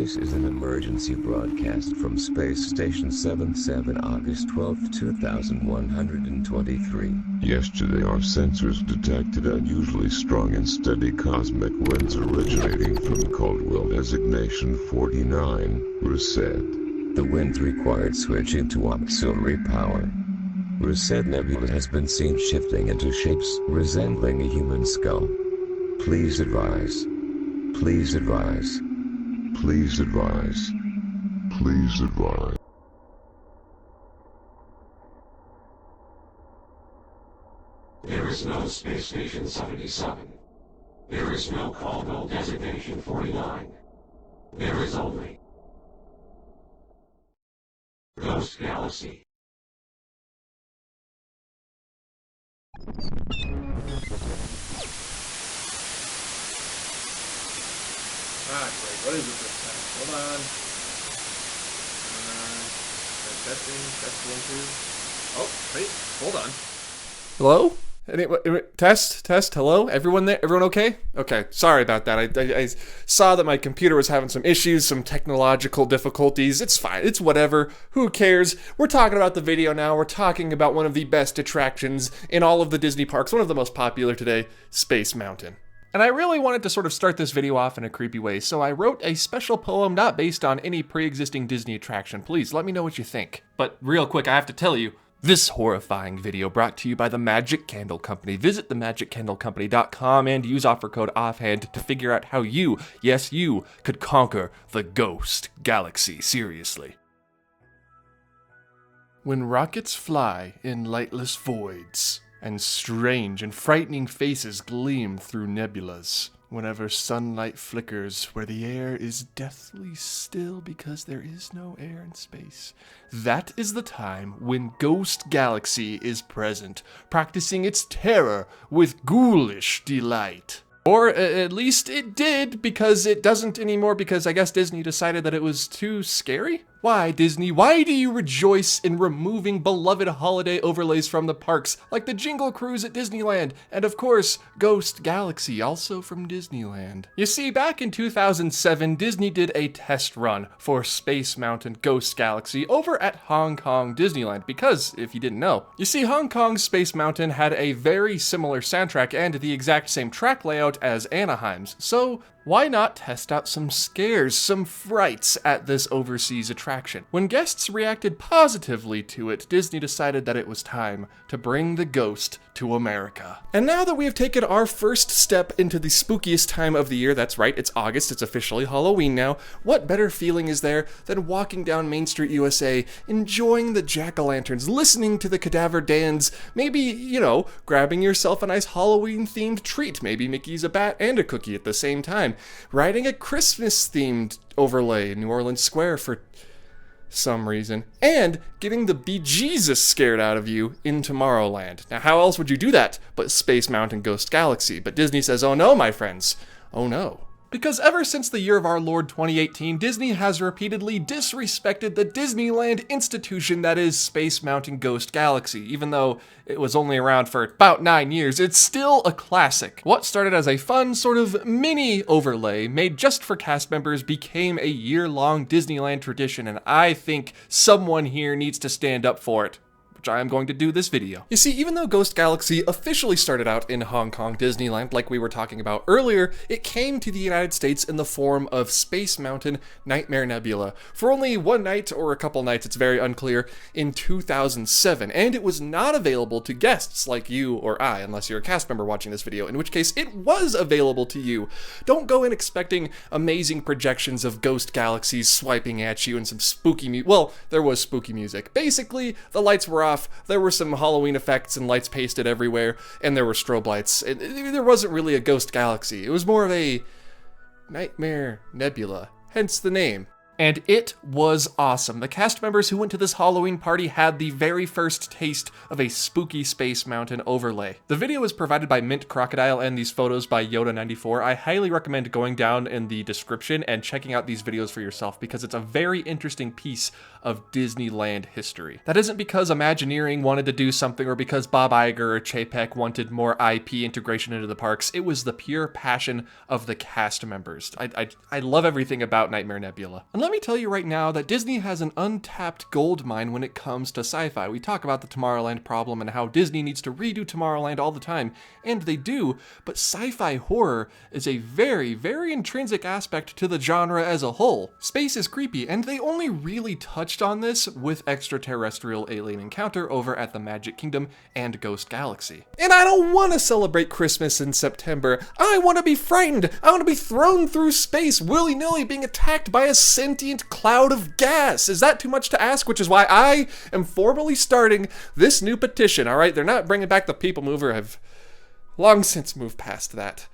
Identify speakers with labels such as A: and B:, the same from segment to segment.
A: This is an emergency broadcast from Space Station 77, August 12, 2123. Yesterday our sensors detected unusually strong and steady cosmic winds originating from Caldwell designation 49, Reset. The winds required switching to auxiliary power. Reset Nebula has been seen shifting into shapes resembling a human skull. Please advise. Please advise. Please advise. Please advise.
B: There is no Space Station 77. There is no Caldwell designation 49. There is only Ghost Galaxy.
C: Great. What is it this time? Hold on. Testing, test 1, 2. Oh, wait, hold on. Hello? Test, hello? Everyone there? Everyone okay? Okay, sorry about that. I saw that my computer was having some issues, some technological difficulties. It's fine, it's whatever. Who cares? We're talking about the video now. We're talking about one of the best attractions in all of the Disney parks, one of the most popular today, Space Mountain. And I really wanted to sort of start this video off in a creepy way, so I wrote a special poem not based on any pre-existing Disney attraction. Please, let me know what you think. But real quick, I have to tell you, this horrifying video brought to you by the Magic Candle Company. Visit themagiccandlecompany.com and use offer code OFFHAND to figure out how you, yes you, could conquer the Ghost Galaxy. Seriously. When rockets fly in lightless voids, and strange and frightening faces gleam through nebulas, whenever sunlight flickers where the air is deathly still because there is no air in space, that is the time when Ghost Galaxy is present, practicing its terror with ghoulish delight. Or at least it did, because it doesn't anymore, because I guess Disney decided that it was too scary? Why, Disney, why do you rejoice in removing beloved holiday overlays from the parks, like the Jingle Cruise at Disneyland, and of course, Ghost Galaxy, also from Disneyland? You see, back in 2007, Disney did a test run for Space Mountain Ghost Galaxy over at Hong Kong Disneyland, because, if you didn't know, you see, Hong Kong's Space Mountain had a very similar soundtrack and the exact same track layout as Anaheim's, so why not test out some scares, some frights at this overseas attraction? When guests reacted positively to it, Disney decided that it was time to bring the ghost to America. And now that we have taken our first step into the spookiest time of the year, that's right, it's August, it's officially Halloween now, what better feeling is there than walking down Main Street, USA, enjoying the jack-o'-lanterns, listening to the cadaver dance, maybe, you know, grabbing yourself a nice Halloween-themed treat, maybe Mickey's a bat and a cookie at the same time, riding a Christmas-themed overlay in New Orleans Square for some reason, and getting the bejesus scared out of you in Tomorrowland. Now, how else would you do that but Space Mountain Ghost Galaxy? But Disney says, oh no, my friends, oh no. Because ever since the year of our Lord 2018, Disney has repeatedly disrespected the Disneyland institution that is Space Mountain Ghost Galaxy. Even though it was only around for about 9 years, it's still a classic. What started as a fun sort of mini overlay made just for cast members became a year-long Disneyland tradition, and I think someone here needs to stand up for it. I am going to do this video. You see, even though Ghost Galaxy officially started out in Hong Kong Disneyland, like we were talking about earlier, it came to the United States in the form of Space Mountain Nightmare Nebula for only one night or a couple nights, it's very unclear, in 2007, and it was not available to guests like you or I, unless you're a cast member watching this video, in which case it was available to you. Don't go in expecting amazing projections of Ghost Galaxies swiping at you and some spooky music. Well, there was spooky music. Basically, the lights were off. There were some Halloween effects and lights pasted everywhere, and there were strobe lights. There wasn't really a Ghost Galaxy. It was more of a Nightmare Nebula, hence the name. And it was awesome. The cast members who went to this Halloween party had the very first taste of a spooky Space Mountain overlay. The video is provided by Mint Crocodile and these photos by Yoda94. I highly recommend going down in the description and checking out these videos for yourself because it's a very interesting piece of Disneyland history. That isn't because Imagineering wanted to do something or because Bob Iger or Chapek wanted more IP integration into the parks. It was the pure passion of the cast members. I love everything about Nightmare Nebula. And let me tell you right now that Disney has an untapped gold mine when it comes to sci-fi. We talk about the Tomorrowland problem and how Disney needs to redo Tomorrowland all the time, and they do, but sci-fi horror is a very, very intrinsic aspect to the genre as a whole. Space is creepy, and they only really touched on this with extraterrestrial alien encounter over at the Magic Kingdom and Ghost Galaxy. And I don't want to celebrate Christmas in September. I want to be frightened. I want to be thrown through space willy-nilly being attacked by a sentient cloud of gas. Is that too much to ask? Which is why I am formally starting this new petition, all right? They're not bringing back the People Mover. I've long since moved past that.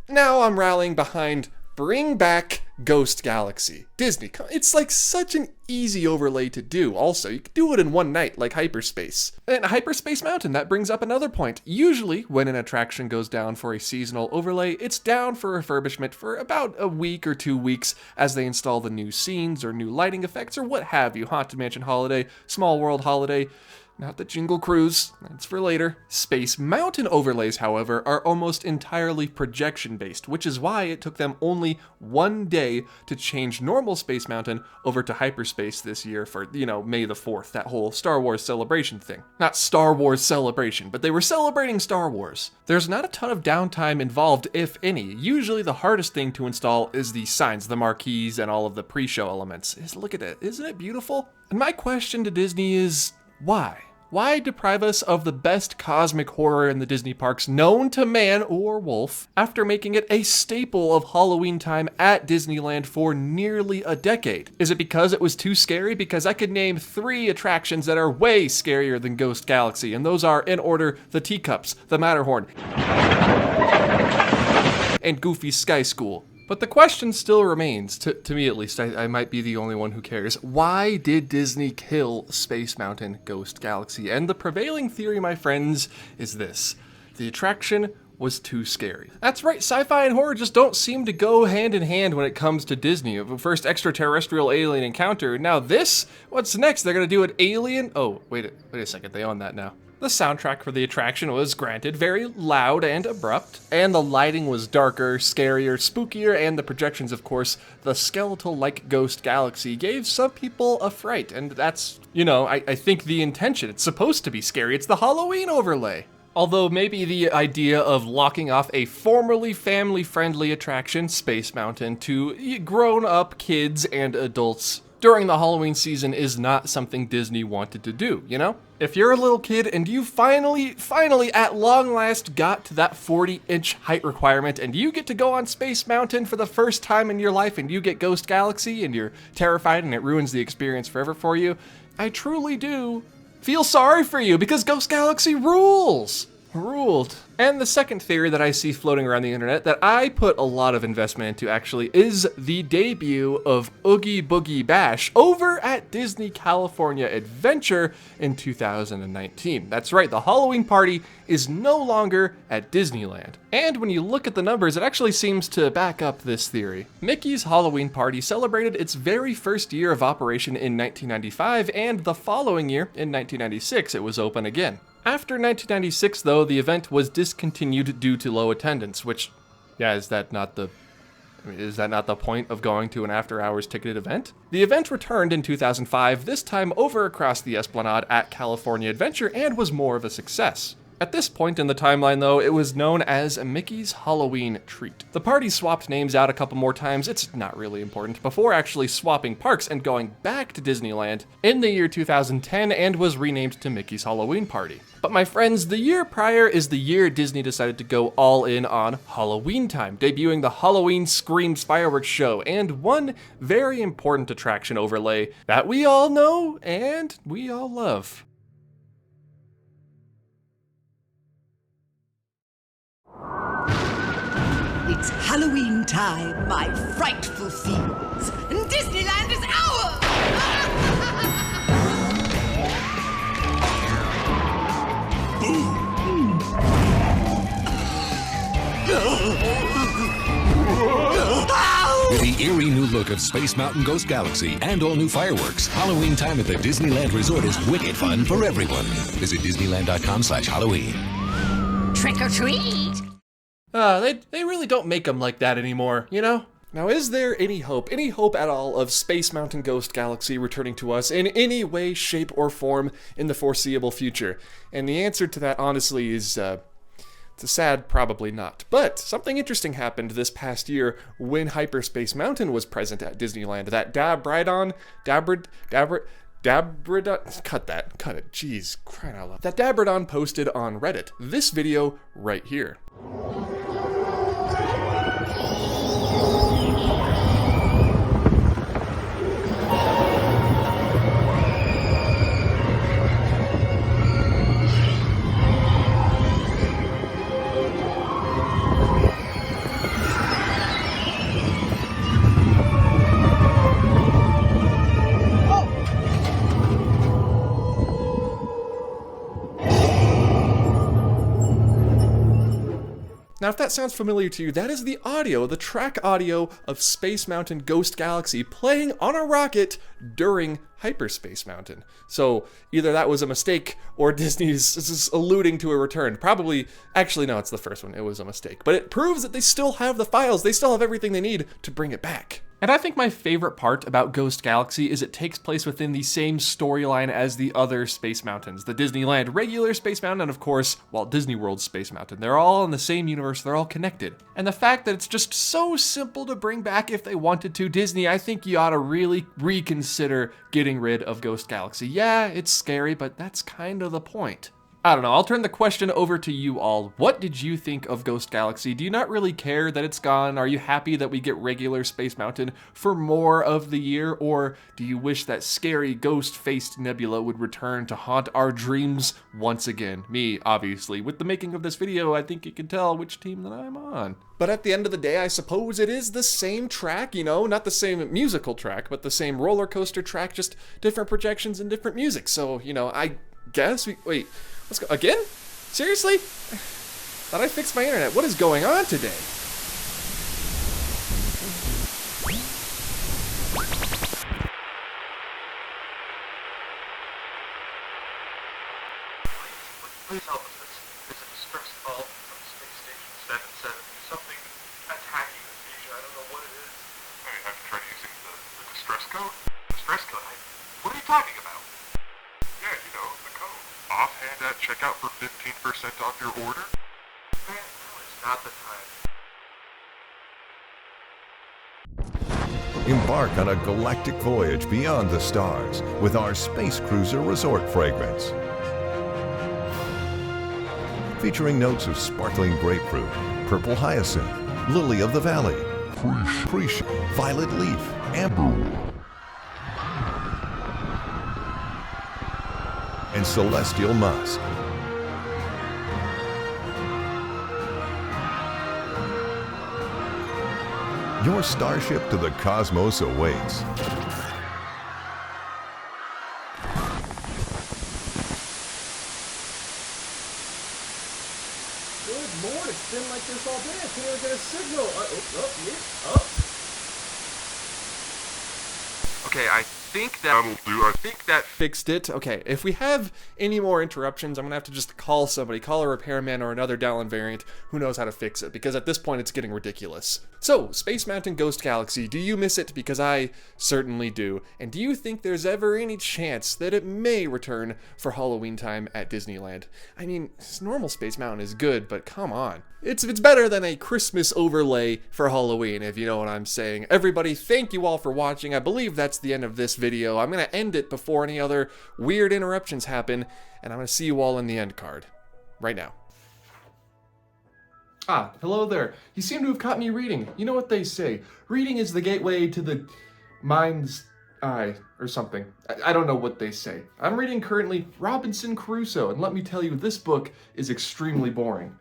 C: Now I'm rallying behind bring back Ghost Galaxy. Disney, it's like such an easy overlay to do. Also, you could do it in one night, like Hyperspace. And Hyperspace Mountain, that brings up another point. Usually, when an attraction goes down for a seasonal overlay, it's down for refurbishment for about a week or 2 weeks as they install the new scenes or new lighting effects or what have you. Haunted Mansion Holiday, Small World Holiday. Not the Jingle Cruise, that's for later. Space Mountain overlays, however, are almost entirely projection-based, which is why it took them only 1 day to change normal Space Mountain over to Hyperspace this year for, May the 4th, that whole Star Wars celebration thing. Not Star Wars celebration, but they were celebrating Star Wars. There's not a ton of downtime involved, if any. Usually the hardest thing to install is the signs, the marquees, and all of the pre-show elements. Look at it, isn't it beautiful? And my question to Disney is, why? Why deprive us of the best cosmic horror in the Disney parks known to man or wolf after making it a staple of Halloween time at Disneyland for nearly a decade? Is it because it was too scary? Because I could name 3 attractions that are way scarier than Ghost Galaxy, and those are, in order, the Teacups, the Matterhorn, and Goofy's Sky School. But the question still remains, to me at least, I might be the only one who cares. Why did Disney kill Space Mountain Ghost Galaxy? And the prevailing theory, my friends, is this. The attraction was too scary. That's right, sci-fi and horror just don't seem to go hand in hand when it comes to Disney. First extraterrestrial alien encounter, now this? What's next? They're gonna do an alien? Oh, wait a second, they own that now. The soundtrack for the attraction was, granted, very loud and abrupt, and the lighting was darker, scarier, spookier, and the projections, of course, the skeletal-like Ghost Galaxy gave some people a fright, and that's, I think the intention. It's supposed to be scary. It's the Halloween overlay. Although maybe the idea of locking off a formerly family-friendly attraction, Space Mountain, to grown-up kids and adults during the Halloween season is not something Disney wanted to do, If you're a little kid and you finally, at long last got to that 40-inch height requirement and you get to go on Space Mountain for the first time in your life and you get Ghost Galaxy and you're terrified and it ruins the experience forever for you, I truly do feel sorry for you because Ghost Galaxy rules. Ruled. And the second theory that I see floating around the internet that I put a lot of investment into actually is the debut of Oogie Boogie Bash over at Disney California Adventure in 2019. That's right, the Halloween party is no longer at Disneyland. And when you look at the numbers, it actually seems to back up this theory. Mickey's Halloween Party celebrated its very first year of operation in 1995, and the following year, in 1996, it was open again. After 1996, though, the event was discontinued due to low attendance, which, is that not the point of going to an after-hours ticketed event? The event returned in 2005, this time over across the Esplanade at California Adventure, and was more of a success. At this point in the timeline, though, it was known as Mickey's Halloween Treat. The party swapped names out a couple more times, it's not really important, before actually swapping parks and going back to Disneyland in the year 2010 and was renamed to Mickey's Halloween Party. But my friends, the year prior is the year Disney decided to go all in on Halloween time, debuting the Halloween Screams fireworks show and one very important attraction overlay that we all know and we all love.
D: The It's Halloween time, my frightful fiends, and Disneyland is ours!
E: With the eerie new look of Space Mountain Ghost Galaxy and all new fireworks, Halloween time at the Disneyland Resort is wicked fun for everyone. Visit Disneyland.com/Halloween.
D: Trick or treat!
C: They really don't make them like that anymore, you know? Now, is there any hope at all of Space Mountain Ghost Galaxy returning to us in any way, shape, or form in the foreseeable future? And the answer to that, honestly, is, it's a sad probably not. But something interesting happened this past year when Hyperspace Mountain was present at Disneyland. That Dabradon, cut it, jeez, crying out loud. That Dabradon posted on Reddit this video right here. Now, if that sounds familiar to you, that is the audio, the track audio of Space Mountain Ghost Galaxy playing on a rocket during Hyperspace Mountain. So either that was a mistake or Disney's just alluding to a return. Probably, actually no, it's the first one. It was a mistake. But it proves that they still have the files. They still have everything they need to bring it back. And I think my favorite part about Ghost Galaxy is it takes place within the same storyline as the other Space Mountains. The Disneyland regular Space Mountain and, of course, Walt Disney World Space Mountain. They're all in the same universe. They're all connected. And the fact that it's just so simple to bring back if they wanted to, Disney, I think you ought to really reconsider getting rid of Ghost Galaxy. Yeah, it's scary, but that's kind of the point. I don't know, I'll turn the question over to you all. What did you think of Ghost Galaxy? Do you not really care that it's gone? Are you happy that we get regular Space Mountain for more of the year? Or do you wish that scary ghost-faced Nebula would return to haunt our dreams once again? Me, obviously. With the making of this video, I think you can tell which team that I'm on. But at the end of the day, I suppose it is the same track, you know, not the same musical track, but the same roller coaster track, just different projections and different music. So, you know, I guess wait. Let's go again? Seriously? Thought I fixed my internet. What is going on today?
F: Please help us. This is a distress call from Space Station 77. Something attacking the station. I don't know what it is. I mean, have you tried using the distress code? Distress code? What are you talking about? Yeah, you know, the code. Offhand at checkout for 15% off your order? Man, now is not the time.
G: Embark on a galactic voyage beyond the stars with our Space Cruiser Resort fragrance. Featuring notes of sparkling grapefruit, purple hyacinth, lily of the valley, freesia, violet leaf, amberwood, and celestial musk. Your starship to the cosmos awaits.
C: Good lord, it's been like this all day. I can't even get a signal. Okay, I think that'll do. I think that fixed it. Okay, if we have any more interruptions, I'm gonna have to just call somebody, call a repairman or another Dallin variant who knows how to fix it, because at this point it's getting ridiculous. So, Space Mountain Ghost Galaxy, do you miss it? Because I certainly do. And do you think there's ever any chance that it may return for Halloween time at Disneyland? I mean, normal Space Mountain is good, but come on. It's better than a Christmas overlay for Halloween, if you know what I'm saying. Everybody, thank you all for watching. I believe that's the end of this video. I'm going to end it before any other weird interruptions happen, and I'm going to see you all in the end card. Right now. Ah, hello there. You seem to have caught me reading. You know what they say. Reading is the gateway to the mind's eye, or something. I don't know what they say. I'm reading currently Robinson Crusoe, and let me tell you, this book is extremely boring.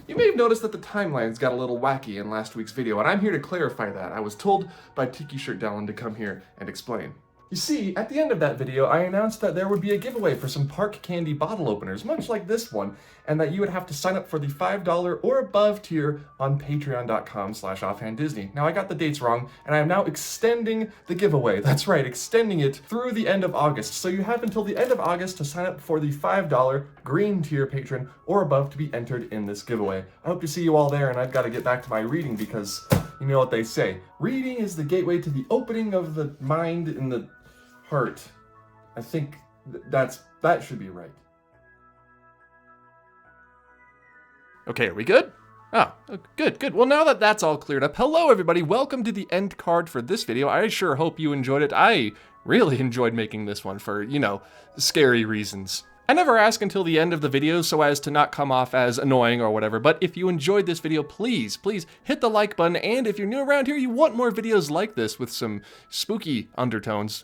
C: You may have noticed that the timelines got a little wacky in last week's video, and I'm here to clarify that. I was told by Tiki Shirt Dallin to come here and explain. You see, at the end of that video, I announced that there would be a giveaway for some Park Candy bottle openers, much like this one, and that you would have to sign up for the $5 or above tier on patreon.com/offhanddisney. Now, I got the dates wrong, and I am now extending the giveaway. That's right, extending it through the end of August. So you have until the end of August to sign up for the $5 green tier patron or above to be entered in this giveaway. I hope to see you all there, and I've got to get back to my reading because you know what they say. Reading is the gateway to the opening of the mind and the heart. I think that should be right. Okay, are we good? Oh, good. Well, now that that's all cleared up, hello everybody, welcome to the end card for this video. I sure hope you enjoyed it. I really enjoyed making this one for, you know, scary reasons. I never ask until the end of the video so as to not come off as annoying or whatever, but if you enjoyed this video, please hit the like button, and if you're new around here, you want more videos like this with some spooky undertones,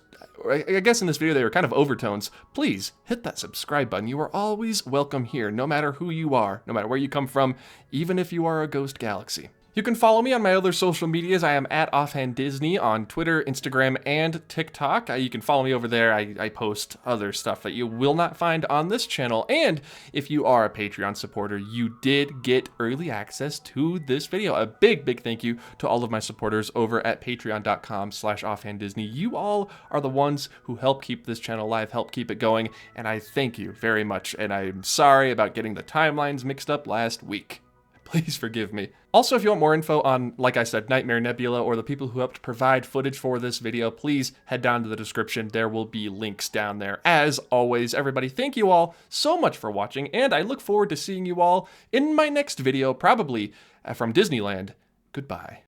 C: I guess in this video they were kind of overtones, please hit that subscribe button. You are always welcome here, no matter who you are, no matter where you come from, even if you are a ghost galaxy. You can follow me on my other social medias. I am at offhanddisney on Twitter, Instagram, and TikTok. You can follow me over there. I post other stuff that you will not find on this channel. And if you are a Patreon supporter, you did get early access to this video. A big thank you to all of my supporters over at patreon.com/offhanddisney. You all are the ones who help keep this channel alive, help keep it going, and I thank you very much. And I'm sorry about getting the timelines mixed up last week. Please forgive me. Also, if you want more info on, like I said, Nightmare Nebula or the people who helped provide footage for this video, please head down to the description. There will be links down there. As always, everybody, thank you all so much for watching, and I look forward to seeing you all in my next video, probably from Disneyland. Goodbye.